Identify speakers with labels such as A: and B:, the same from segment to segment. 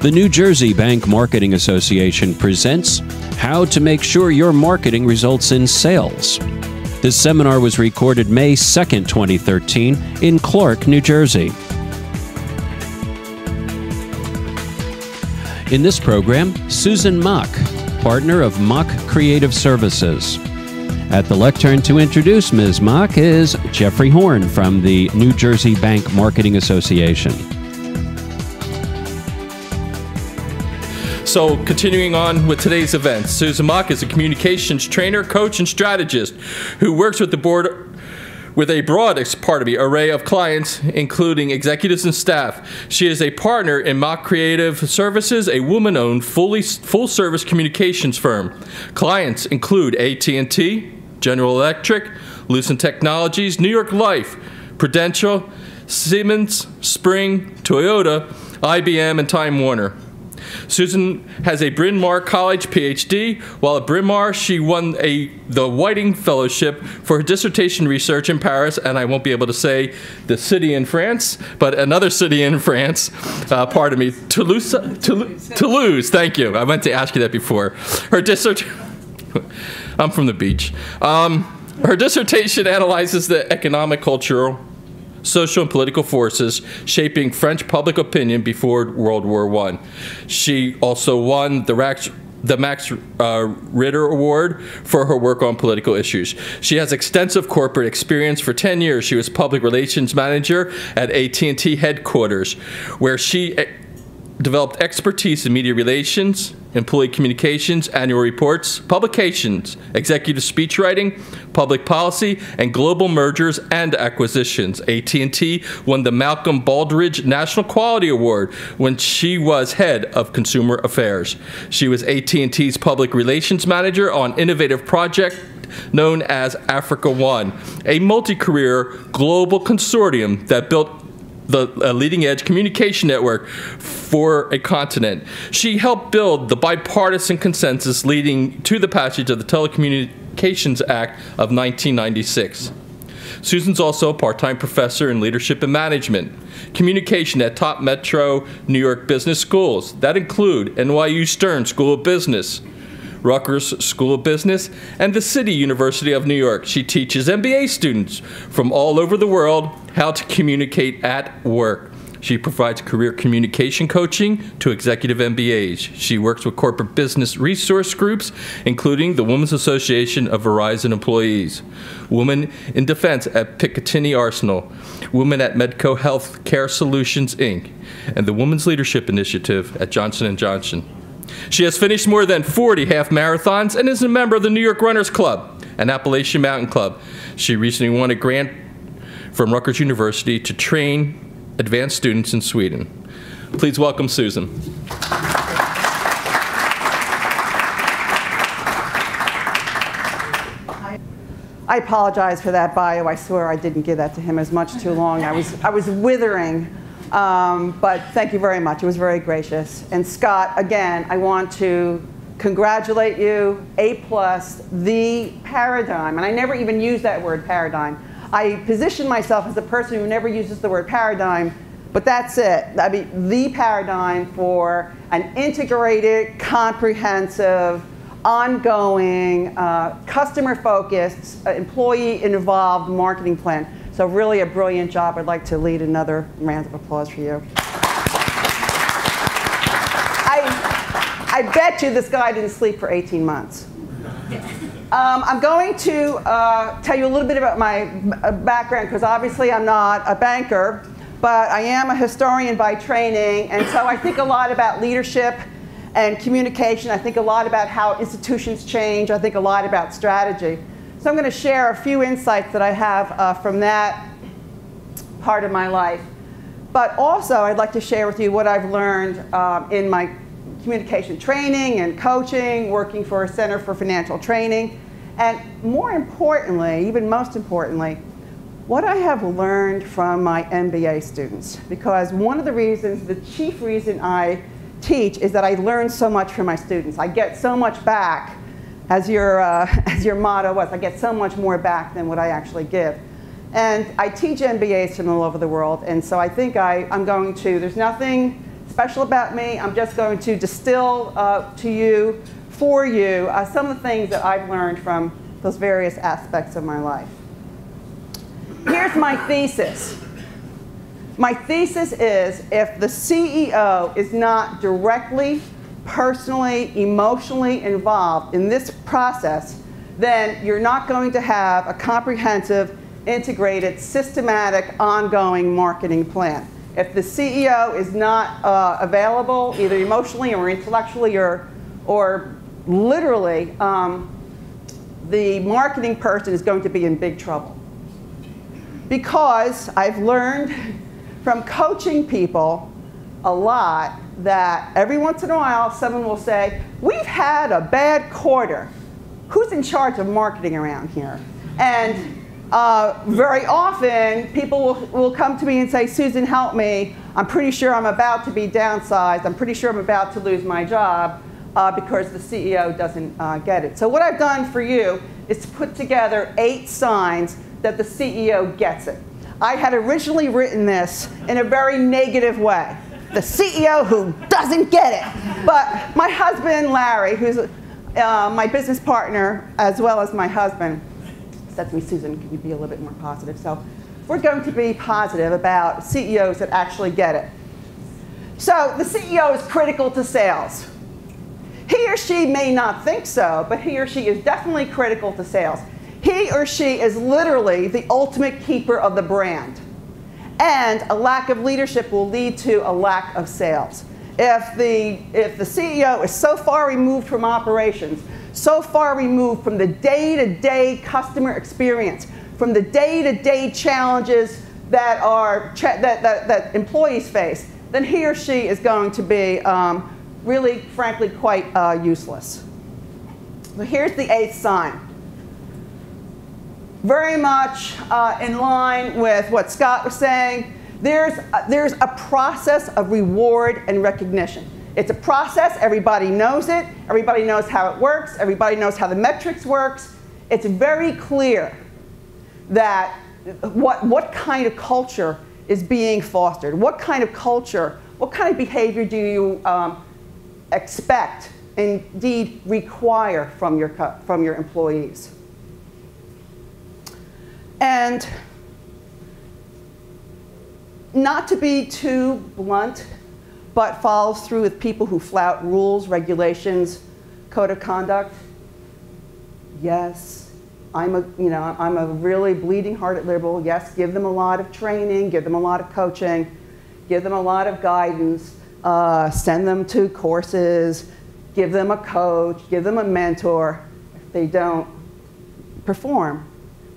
A: The New Jersey Bank Marketing Association presents How to Make Sure Your Marketing Results in Sales. This seminar was recorded May 2nd, 2013 in Clark, New Jersey. In this program, Susan Mach, partner of Mach Creative Services. At the lectern to introduce Ms. Mach is Jeffrey Horn from the New Jersey Bank Marketing Association.
B: So, continuing on with today's event, Susan Mach is a communications trainer, coach, and strategist who works with the board with a broad array of clients, including executives and staff. She is a partner in Mach Creative Services, a woman-owned, full-service communications firm. Clients include AT&T, General Electric, Lucent Technologies, New York Life, Prudential, Siemens, Spring, Toyota, IBM, and Time Warner. Susan has a Bryn Mawr College PhD. While at Bryn Mawr, she won the Whiting Fellowship for her dissertation research in Paris, and I won't be able to say the city in France, but another city in France, pardon me, Toulouse, thank you. I meant to ask you that before. Her I'm from the beach. Her dissertation analyzes the economic, cultural, social and political forces shaping French public opinion before World War I. She also won the Max Ritter Award for her work on political issues. She has extensive corporate experience. For 10 years, she was public relations manager at AT&T headquarters, where she developed expertise in media relations, employee communications, annual reports, publications, executive speech writing, public policy, and global mergers and acquisitions. AT&T won the Malcolm Baldrige National Quality Award when she was head of consumer affairs. She was AT&T's public relations manager on innovative project known as Africa One, a multi-career global consortium that built the leading-edge communication network for a continent. She helped build the bipartisan consensus leading to the passage of the Telecommunications Act of 1996. Susan's also a part-time professor in leadership and management, communication at top metro New York business schools that include NYU Stern School of Business, Rutgers School of Business, and the City University of New York. She teaches MBA students from all over the world how to communicate at work. She provides career communication coaching to executive MBAs. She works with corporate business resource groups, including the Women's Association of Verizon Employees, Women in Defense at Picatinny Arsenal, Women at Medco Health Care Solutions, Inc., and the Women's Leadership Initiative at Johnson & Johnson. She has finished more than 40 half marathons and is a member of the New York Runners Club and Appalachian Mountain Club. She recently won a grant from Rutgers University to train advanced students in Sweden. Please welcome Susan.
C: I apologize for that bio. I swear I didn't give that to him as much too long. I was withering. But thank you very much. It was very gracious. And Scott, again, I want to congratulate you. A+, the paradigm. And I never even use that word, paradigm. I position myself as a person who never uses the word paradigm, but that's it. I mean, the paradigm for an integrated, comprehensive, ongoing, customer-focused, employee-involved marketing plan. So really a brilliant job. I'd like to lead another round of applause for you. I bet you this guy didn't sleep for 18 months. I'm going to tell you a little bit about my background, because obviously I'm not a banker, but I am a historian by training, and so I think a lot about leadership and communication. I think a lot about how institutions change. I think a lot about strategy. So I'm going to share a few insights that I have from that part of my life. But also, I'd like to share with you what I've learned in my communication training and coaching, working for a Center for Financial Training, and more importantly, even most importantly, what I have learned from my MBA students. Because one of the reasons, the chief reason I teach, is that I learn so much from my students. I get so much back. As your motto was, I get so much more back than what I actually give. And I teach MBAs from all over the world, and so I think I'm going to, there's nothing special about me. I'm just going to distill to you, for you, some of the things that I've learned from those various aspects of my life. Here's my thesis. My thesis is if the CEO is not directly, personally, emotionally involved in this process, then you're not going to have a comprehensive, integrated, systematic, ongoing marketing plan. If the CEO is not available, either emotionally or intellectually or literally, the marketing person is going to be in big trouble. Because I've learned from coaching people a lot that every once in a while someone will say, we've had a bad quarter. Who's in charge of marketing around here? And very often people will come to me and say, Susan, help me. I'm pretty sure I'm about to be downsized. I'm pretty sure I'm about to lose my job because the CEO doesn't get it. So what I've done for you is to put together 8 signs that the CEO gets it. I had originally written this in a very negative way. The CEO who doesn't get it. But my husband, Larry, who's my business partner, as well as my husband, said to me, Susan, can you be a little bit more positive? So we're going to be positive about CEOs that actually get it. So the CEO is critical to sales. He or she may not think so, but he or she is definitely critical to sales. He or she is literally the ultimate keeper of the brand. And a lack of leadership will lead to a lack of sales. If the CEO is so far removed from operations, so far removed from the day-to-day customer experience, from the day-to-day challenges that employees face, then he or she is going to be really, frankly, quite useless. So here's the 8th sign. Very much in line with what Scott was saying, there's a process of reward and recognition. It's a process, everybody knows it, everybody knows how it works, everybody knows how the metrics works. It's very clear that what kind of culture is being fostered, what kind of culture, what kind of behavior do you expect, indeed require from your employees. And not to be too blunt, but follows through with people who flout rules, regulations, code of conduct. Yes, I'm a really bleeding-hearted liberal. Yes, give them a lot of training, give them a lot of coaching, give them a lot of guidance, send them to courses, give them a coach, give them a mentor. If they don't perform,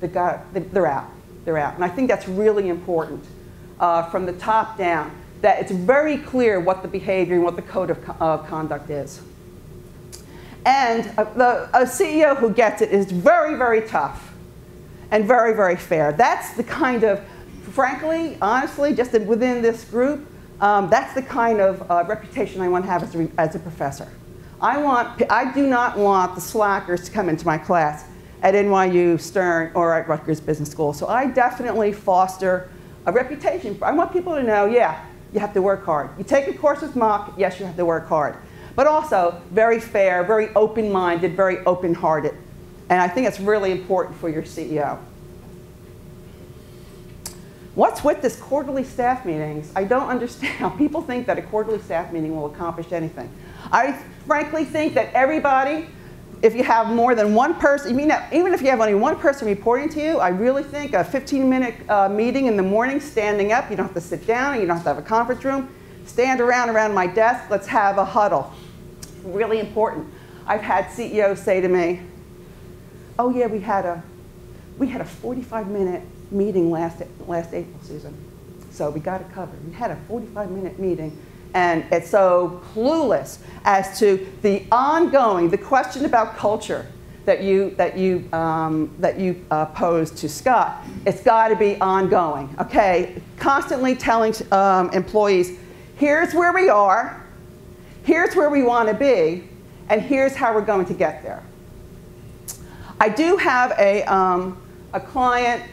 C: they're out. They're out. And I think that's really important from the top down, that it's very clear what the behavior and what the code of conduct is. And a CEO who gets it is very, very tough and very, very fair. That's the kind of, frankly, honestly, just within this group, that's the kind of reputation I want to have as a professor. I do not want the slackers to come into my class at NYU, Stern, or at Rutgers Business School. So I definitely foster a reputation. I want people to know, yeah, you have to work hard. You take a course with Mach, yes, you have to work hard. But also very fair, very open-minded, very open-hearted. And I think it's really important for your CEO. What's with this quarterly staff meetings? I don't understand how people think that a quarterly staff meeting will accomplish anything. I frankly think that everybody, if you have more than one person, even if you have only one person reporting to you, I really think a 15-minute meeting in the morning, standing up, you don't have to sit down, you don't have to have a conference room, stand around my desk, let's have a huddle. Really important. I've had CEOs say to me, oh yeah, we had a 45-minute meeting last April, Susan. So we got it covered. We had a 45-minute meeting. And it's so clueless as to the question about culture that you posed to Scott. It's got to be ongoing, okay? Constantly telling employees, here's where we are, here's where we want to be, and here's how we're going to get there. I do have a client.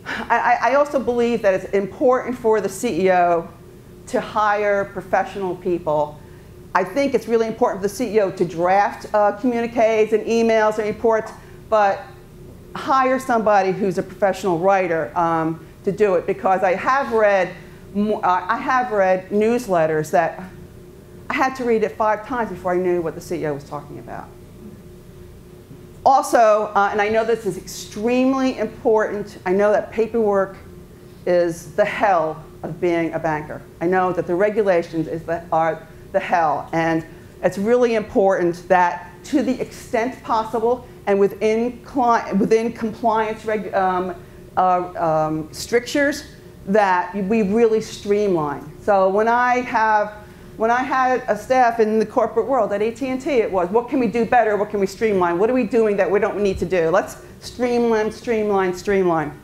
C: I also believe that it's important for the CEO to hire professional people. I think it's really important for the CEO to draft communiques and emails and reports, but hire somebody who's a professional writer to do it, because I have read newsletters that I had to read it 5 times before I knew what the CEO was talking about. Also, and I know this is extremely important, I know that paperwork is the hell of being a banker. I know that the regulations are the hell, and it's really important that to the extent possible and within compliance strictures, that we really streamline. So when I had a staff in the corporate world at AT&T, it was, what can we do better? What can we streamline? What are we doing that we don't need to do? Let's streamline, streamline, streamline.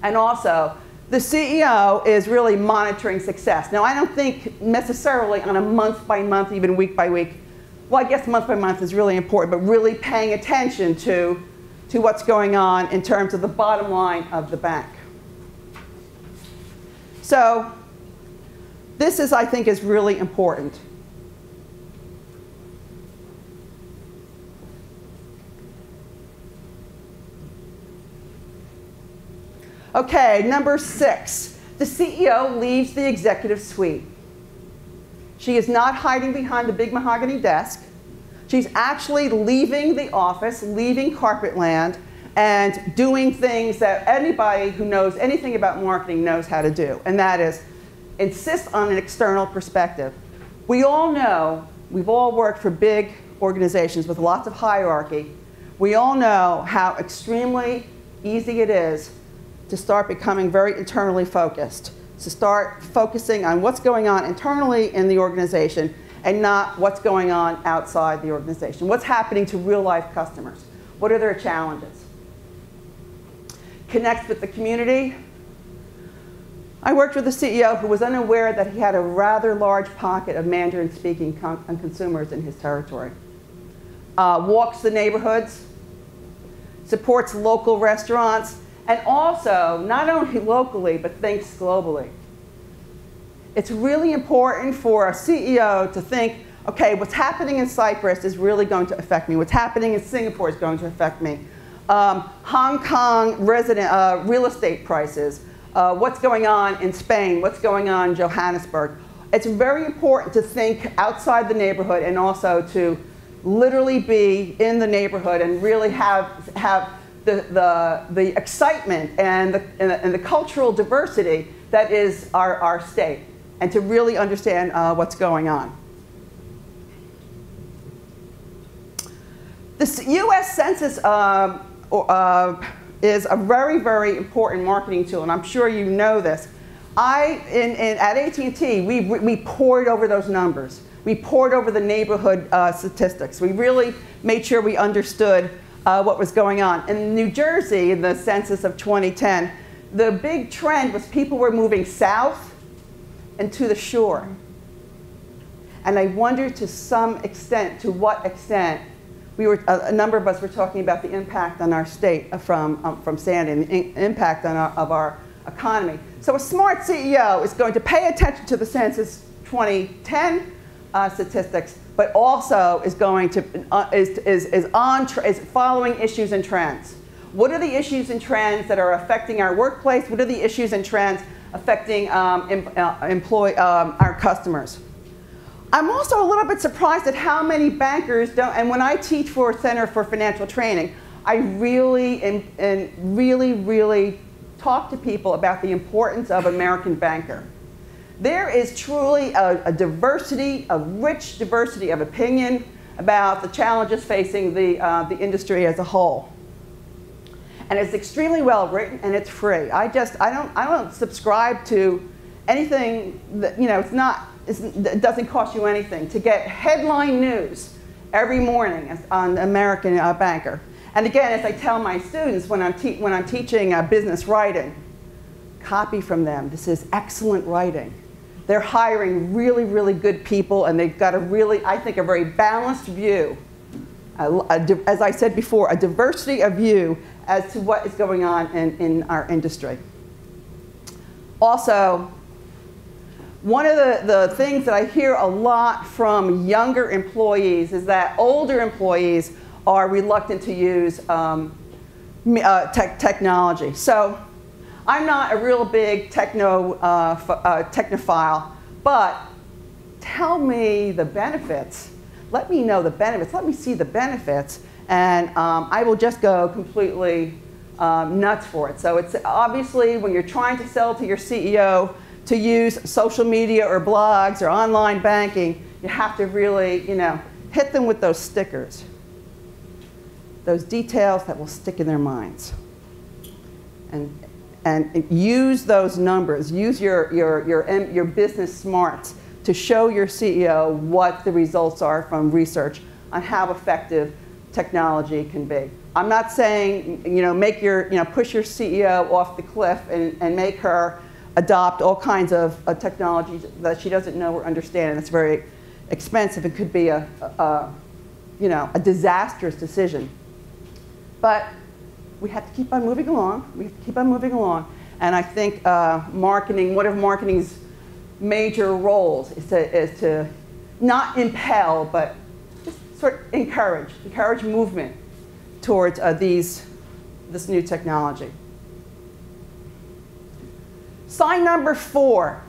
C: And also, the CEO is really monitoring success. Now, I don't think necessarily on a month-by-month, even week-by-week. Well, I guess month-by-month is really important, but really paying attention to what's going on in terms of the bottom line of the bank. So this is, I think, is really important. Okay, number 6. The CEO leaves the executive suite. She is not hiding behind the big mahogany desk. She's actually leaving the office, leaving carpet land, and doing things that anybody who knows anything about marketing knows how to do, and that is insist on an external perspective. We all know, we've all worked for big organizations with lots of hierarchy. We all know how extremely easy it is to start becoming very internally focused, to start focusing on what's going on internally in the organization and not what's going on outside the organization. What's happening to real-life customers? What are their challenges? Connect with the community. I worked with a CEO who was unaware that he had a rather large pocket of Mandarin-speaking consumers in his territory. Walks the neighborhoods, supports local restaurants, and also, not only locally, but thinks globally. It's really important for a CEO to think, okay, what's happening in Cyprus is really going to affect me. What's happening in Singapore is going to affect me. Hong Kong real estate prices. What's going on in Spain? What's going on in Johannesburg? It's very important to think outside the neighborhood and also to literally be in the neighborhood and really have the excitement and the cultural diversity that is our state, and to really understand what's going on. The U.S. Census is a very, very important marketing tool, and I'm sure you know this. At AT&T, we pored over those numbers. We pored over the neighborhood statistics. We really made sure we understood what was going on. In New Jersey, in the census of 2010, the big trend was people were moving south and to the shore. And I wonder to some extent, to what extent, a number of us were talking about the impact on our state from Sandy, and the impact on of our economy. So a smart CEO is going to pay attention to the census 2010 statistics, but also is going to is following issues and trends. What are the issues and trends that are affecting our workplace? What are the issues and trends affecting our customers? I'm also a little bit surprised at how many bankers don't, and when I teach for Center for Financial Training, I really talk to people about the importance of American banker. There is truly a diversity, a rich diversity of opinion about the challenges facing the industry as a whole. And it's extremely well written, and it's free. I don't subscribe to anything that, it doesn't cost you anything to get headline news every morning on American Banker. And again, as I tell my students when I'm teaching business writing, copy from them. This is excellent writing. They're hiring really, really good people, and they've got I think, a very balanced view. As I said before, a diversity of view as to what is going on in our industry. Also, One of the things that I hear a lot from younger employees is that older employees are reluctant to use technology. So I'm not a real big technophile, but tell me the benefits. Let me know the benefits. Let me see the benefits. And I will just go completely nuts for it. So it's obviously when you're trying to sell to your CEO to use social media or blogs or online banking, you have to really, hit them with those stickers, those details that will stick in their minds. And use those numbers, use your business smarts to show your CEO what the results are from research on how effective technology can be. I'm not saying, push your CEO off the cliff and make her adopt all kinds of technologies that she doesn't know or understand. It's very expensive. It could be a disastrous decision. But we have to keep on moving along. We have to keep on moving along. And I think marketing, one of marketing's major roles is to not impel, but just sort of encourage movement towards this new technology. Sign number 4,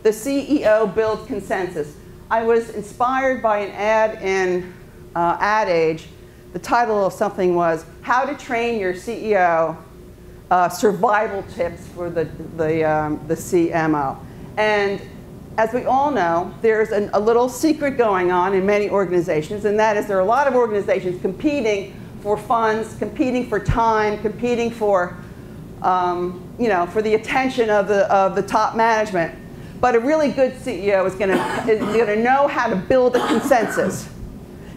C: the CEO builds consensus. I was inspired by an ad in Ad Age. The title of something was How to Train Your CEO, Survival Tips for the CMO. And as we all know, there's a little secret going on in many organizations, and that is there are a lot of organizations competing for funds, competing for time, competing for for the attention of the top management. But a really good CEO is going to know how to build a consensus.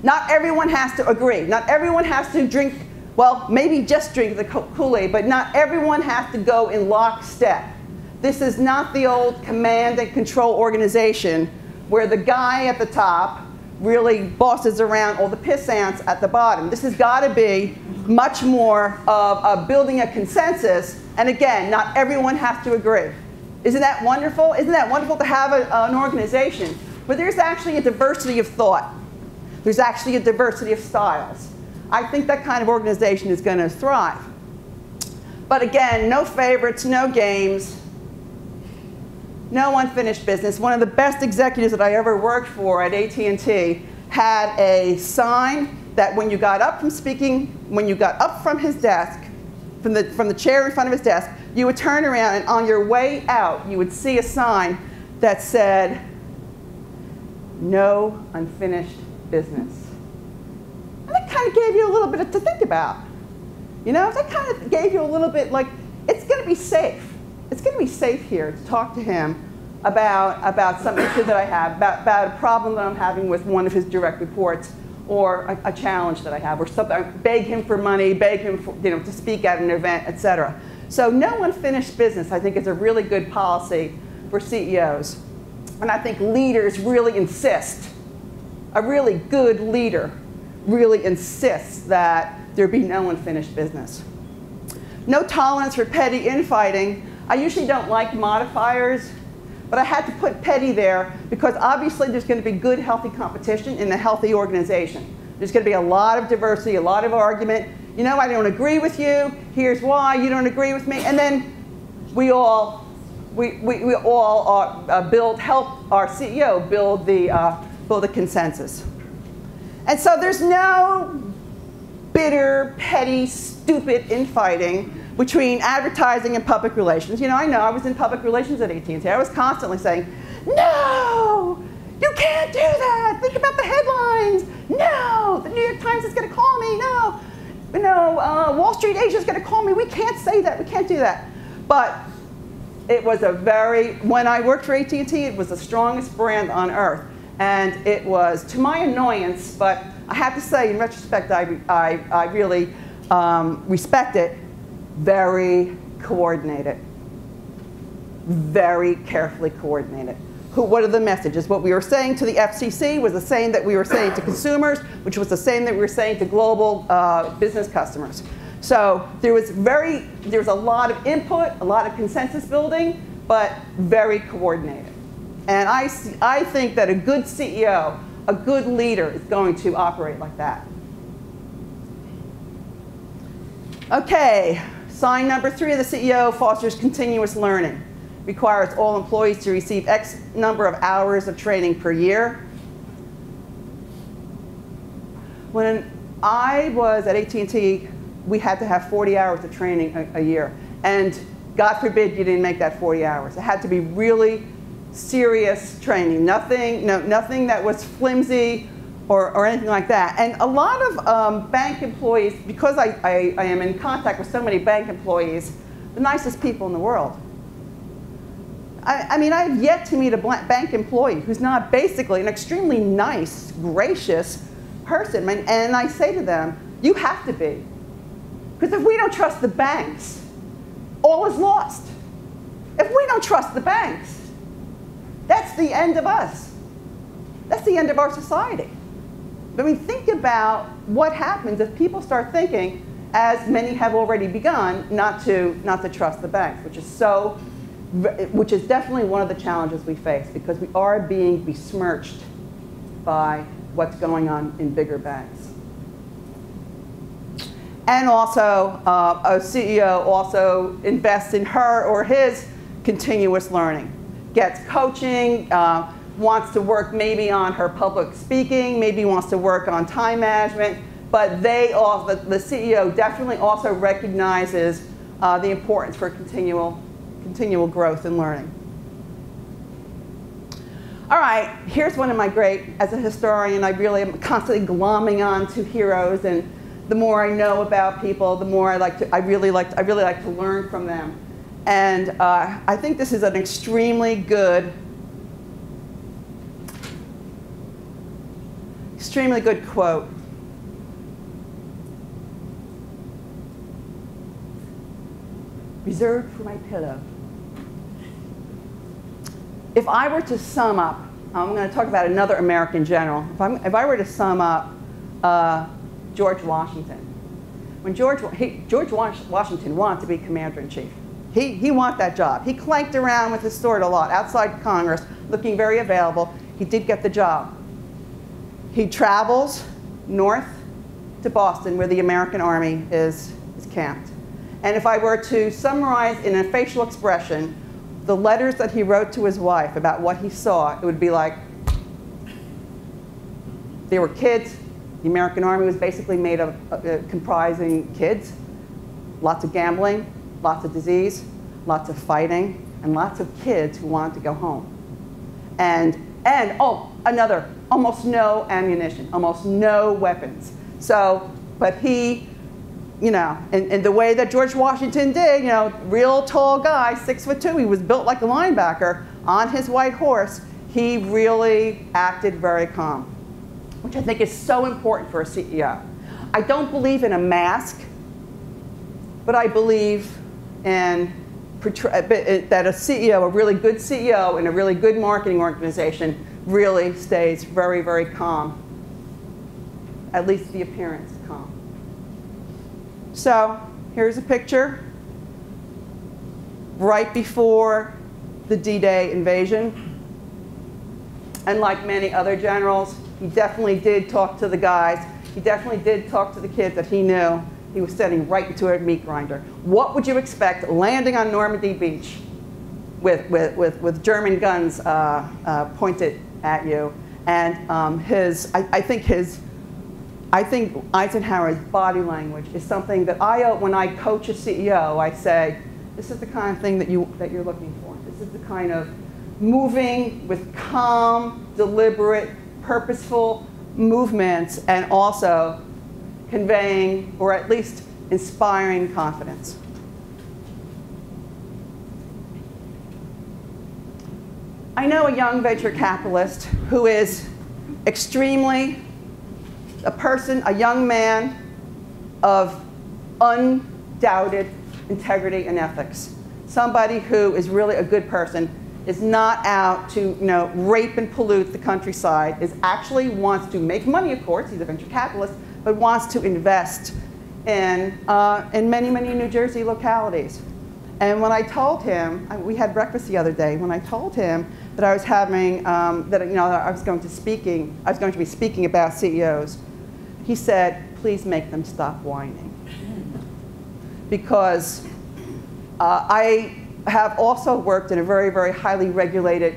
C: Not everyone has to agree. Not everyone has to drink, well, maybe just drink the Kool-Aid, but not everyone has to go in lockstep. This is not the old command and control organization where the guy at the top really bosses around all the pissants at the bottom. This has got to be much more of building a consensus. And again, not everyone has to agree. Isn't that wonderful? Isn't that wonderful to have an organization where there's actually a diversity of thought? There's actually a diversity of styles. I think that kind of organization is going to thrive. But again, no favorites, no games, no unfinished business. One of the best executives that I ever worked for at AT&T had a sign that when you got up from speaking, when you got up from his desk, from the chair in front of his desk, you would turn around and on your way out, you would see a sign that said, no unfinished business. And that kind of gave you a little bit to think about. That kind of gave you a little bit like, it's going to be safe. It's going to be safe here to talk to him about some issue that I have, about a problem that I'm having with one of his direct reports, or a challenge that I have, or something. Beg him for money, beg him for, to speak at an event, etc. So no unfinished business, I think, is a really good policy for CEOs. And I think leaders really insist, a really good leader really insists that there be no unfinished business. No tolerance for petty infighting. I usually don't like modifiers, but I had to put petty there because obviously there's going to be good, healthy competition in a healthy organization. There's going to be a lot of diversity, a lot of argument. I don't agree with you. Here's why you don't agree with me. And then we all help our CEO build the consensus. And so there's no bitter, petty, stupid infighting between advertising and public relations. I know I was in public relations at AT&T. I was constantly saying, no, you can't do that. Think about the headlines. No, the New York Times is going to call me. No, Wall Street Asia is going to call me. We can't say that. We can't do that. But it was when I worked for AT&T, it was the strongest brand on earth. And it was, to my annoyance, but I have to say, in retrospect, I really respect it, very coordinated, very carefully coordinated. What are the messages? What we were saying to the FCC was the same that we were saying to consumers, which was the same that we were saying to global business customers. So there was a lot of input, a lot of consensus building, but very coordinated. And I think that a good CEO, a good leader, is going to operate like that. Okay, sign number 3 of the CEO fosters continuous learning. Requires all employees to receive X number of hours of training per year. When I was at AT&T, we had to have 40 hours of training a year. And God forbid you didn't make that 40 hours. It had to be really serious training. Nothing that was flimsy or anything like that. And a lot of bank employees, because I am in contact with so many bank employees, the nicest people in the world. I mean, I've yet to meet a bank employee who's not basically an extremely nice, gracious person. And I say to them, you have to be. Because if we don't trust the banks, all is lost. If we don't trust the banks, that's the end of us. That's the end of our society. I mean, think about what happens if people start thinking, as many have already begun, not to trust the banks, which is definitely one of the challenges we face, because we are being besmirched by what's going on in bigger banks. And also, a CEO also invests in her or his continuous learning, gets coaching, wants to work maybe on her public speaking, maybe wants to work on time management, but the CEO definitely also recognizes the importance for continual growth and learning. All right, here's one of my as a historian, I really am constantly glomming on to heroes, and the more I know about people, the more I really like to learn from them. And I think this is an extremely good quote. Reserved for my pillow. If I were to sum up, I'm going to talk about another American general. If I were to sum up George Washington, when George Washington wanted to be commander-in-chief, he wanted that job. He clanked around with his sword a lot outside Congress, looking very available. He did get the job. He travels north to Boston, where the American Army is camped. And if I were to summarize in a facial expression the letters that he wrote to his wife about what he saw, it would be like, there were kids. The American Army was basically made of comprising kids, lots of gambling, lots of disease, lots of fighting, and lots of kids who wanted to go home. And almost no ammunition, almost no weapons. So, but he, and the way that George Washington did, real tall guy, 6'2", he was built like a linebacker on his white horse, he really acted very calm, which I think is so important for a CEO. I don't believe in a mask, but I believe in that a CEO, a really good CEO in a really good marketing organization really stays very, very calm, at least the appearance calm. So here's a picture right before the D-Day invasion. And like many other generals, he definitely did talk to the guys. He definitely did talk to the kids that he knew he was sending right into a meat grinder. What would you expect landing on Normandy Beach with German guns pointed at you? And I think Eisenhower's body language is something that when I coach a CEO, I say, this is the kind of thing that you're looking for. This is the kind of moving with calm, deliberate, purposeful movements, and also conveying, or at least inspiring, confidence. I know a young venture capitalist who is extremely a young man of undoubted integrity and ethics. Somebody who is really a good person, is not out to rape and pollute the countryside, actually wants to make money, of course, he's a venture capitalist, but wants to invest in many, many New Jersey localities. And when I told him, we had breakfast the other day, when I told him that I was having, that I was going to be speaking about CEOs, he said, please make them stop whining. Because I have also worked in a very, very highly regulated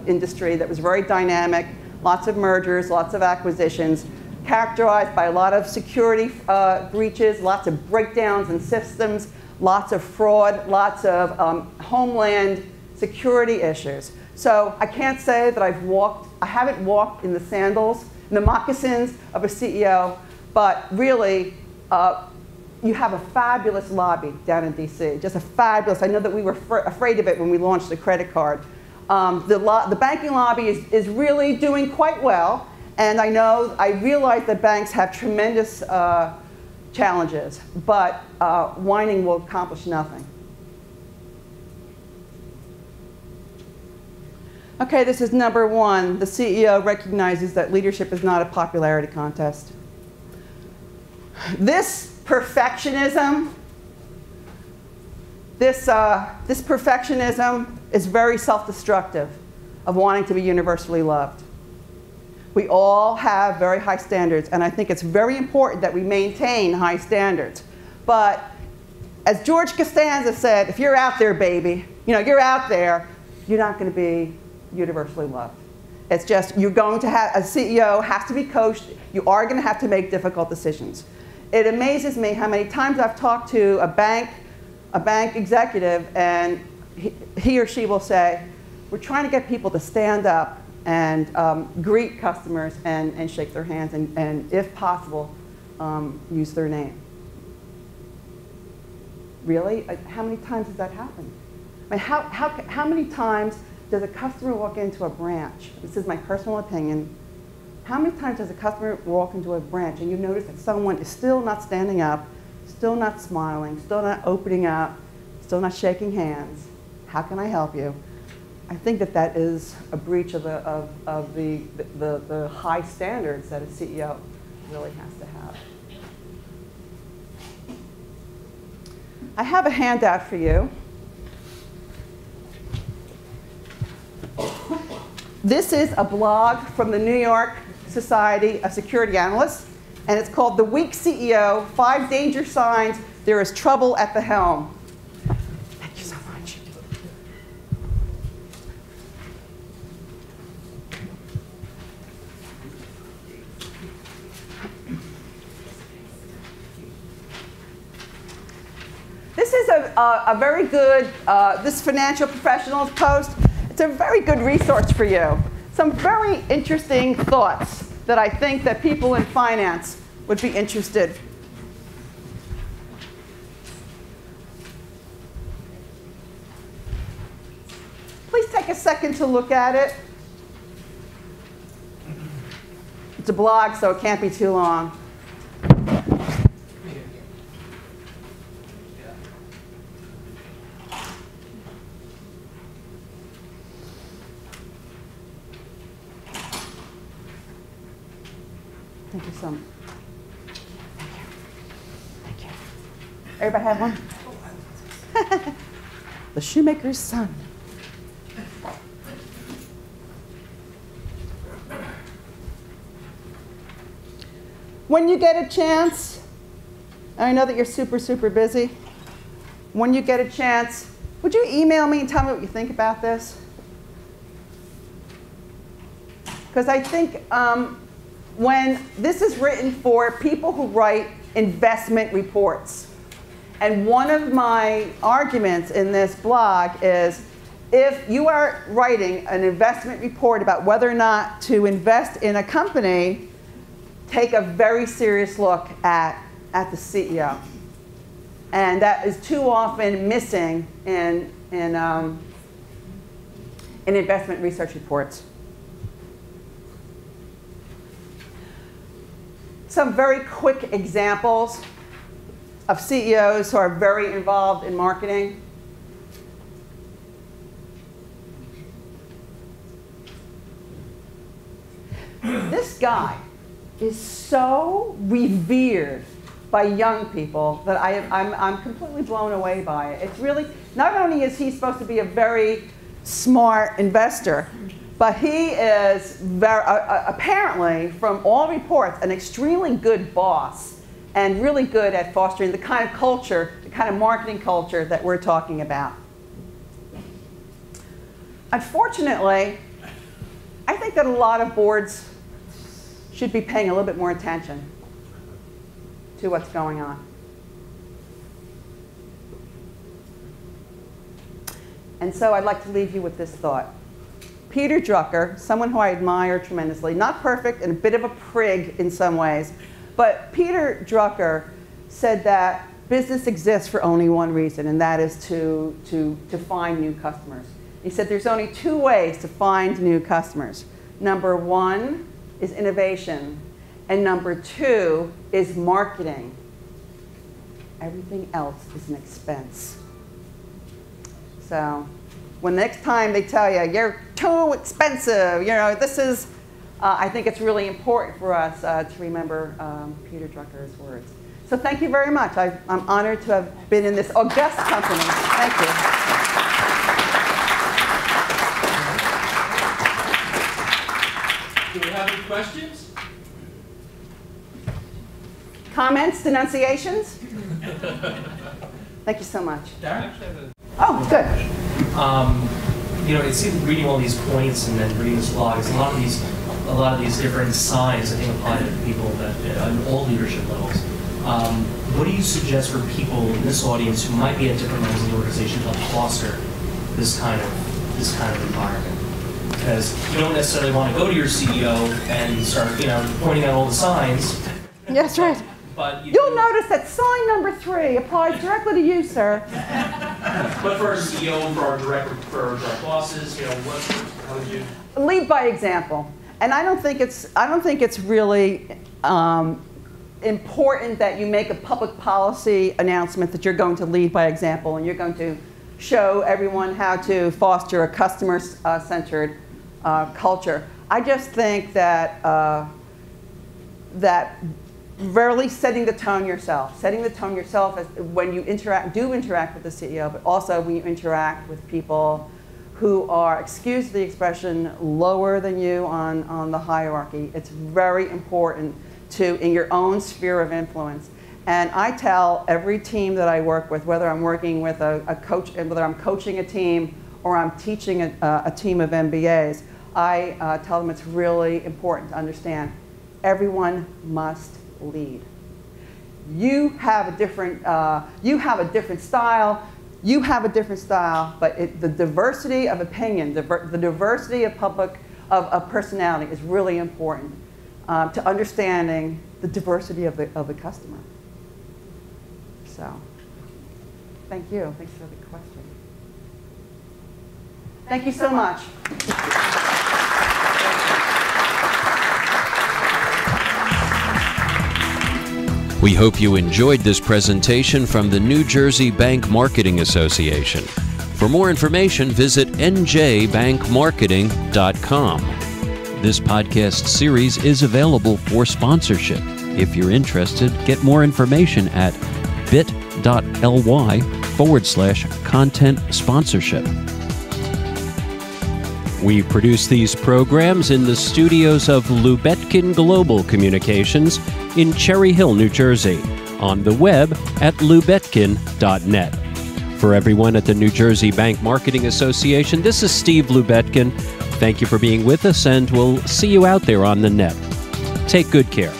C: industry that was very dynamic, lots of mergers, lots of acquisitions, characterized by a lot of security breaches, lots of breakdowns in systems, lots of fraud, lots of homeland security issues. So I can't say that I haven't walked in the sandals, in the moccasins of a CEO, but really, you have a fabulous lobby down in DC, just a fabulous. I know that we were afraid of it when we launched the credit card. The banking lobby is really doing quite well, and I realize that banks have tremendous challenges, but whining will accomplish nothing. Okay, this is number one. The CEO recognizes that leadership is not a popularity contest. This perfectionism, this perfectionism is very self-destructive of wanting to be universally loved. We all have very high standards, and I think it's very important that we maintain high standards. But as George Costanza said, if you're out there, baby, you're out there, you're not going to be universally loved. It's just, you're going to have, a CEO has to be coached. You are going to have to make difficult decisions. It amazes me how many times I've talked to a bank executive, and he or she will say, we're trying to get people to stand up and greet customers and shake their hands and if possible, use their name. Really? How many times does that happen? I mean, how many times does a customer walk into a branch? This is my personal opinion. How many times does a customer walk into a branch and you notice that someone is still not standing up, still not smiling, still not opening up, still not shaking hands? How can I help you? I think that is a breach of the high standards that a CEO really has to have. I have a handout for you. This is a blog from the New York Society of Security Analysts, and it's called The Weak CEO, 5 Danger Signs There is Trouble at the Helm. Thank you so much. This is a very good, this Financial Professionals post. It's a very good resource for you. Some very interesting thoughts that I think that people in finance would be interested. Please take a second to look at it. It's a blog, so it can't be too long. Thank you so much. Thank you. Everybody have one? The Shoemaker's Son. When you get a chance, I know that you're super, super busy. When you get a chance, would you email me and tell me what you think about this? Because I think when this is written for people who write investment reports. And one of my arguments in this blog is if you are writing an investment report about whether or not to invest in a company, take a very serious look at the CEO. And that is too often missing in investment research reports. Some very quick examples of CEOs who are very involved in marketing. This guy is so revered by young people that I'm completely blown away by it. It's really, not only is he supposed to be a very smart investor, but he is apparently, from all reports, an extremely good boss and really good at fostering the kind of culture, the kind of marketing culture that we're talking about. Unfortunately, I think that a lot of boards should be paying a little bit more attention to what's going on. And so I'd like to leave you with this thought. Peter Drucker, someone who I admire tremendously, not perfect and a bit of a prig in some ways, but Peter Drucker said that business exists for only one reason, and that is to find new customers. He said there's only two ways to find new customers. Number one is innovation, and number two is marketing. Everything else is an expense. So when next time they tell you, you're too expensive, you know, this is, I think it's really important for us to remember Peter Drucker's words. So thank you very much. I'm honored to have been in this august company. Thank you.
B: Do we have any questions?
C: Comments, denunciations? Thank you so much.
D: Darren?
C: Oh, good.
D: You know, it seems reading all these points and then reading this blog, it's a lot of these different signs I think apply to people that on all leadership levels. What do you suggest for people in this audience who might be at different levels of the organization to foster this kind of environment? Because you don't necessarily want to go to your CEO and start, you know, pointing out all the signs.
C: Yes, right.
D: But
C: You'll notice that sign number 3 applies directly to you, sir.
D: But for our CEO, for our direct bosses, you know, how would you?
C: Lead by example. And I don't think it's really important that you make a public policy announcement that you're going to lead by example and you're going to show everyone how to foster a customer-centered culture. I just think that that rarely setting the tone yourself as when you interact with the CEO, but also when you interact with people who are, excuse the expression, lower than you on the hierarchy. It's very important to, in your own sphere of influence. And I tell every team that I work with, whether I'm working with a coach, and whether I'm coaching a team or I'm teaching a team of MBAs, I tell them it's really important to understand everyone must lead. You have a different style. You have a different style, but the diversity of opinion, the diversity of personality is really important to understanding the diversity of the customer. So, thank you. Thanks for the question. Thank you so much.
A: We hope you enjoyed this presentation from the New Jersey Bank Marketing Association. For more information, visit njbankmarketing.com. This podcast series is available for sponsorship. If you're interested, get more information at bit.ly/content sponsorship. We produce these programs in the studios of Lubetkin Global Communications in Cherry Hill, New Jersey, on the web at lubetkin.net. For everyone at the New Jersey Bank Marketing Association, this is Steve Lubetkin. Thank you for being with us, and we'll see you out there on the net. Take good care.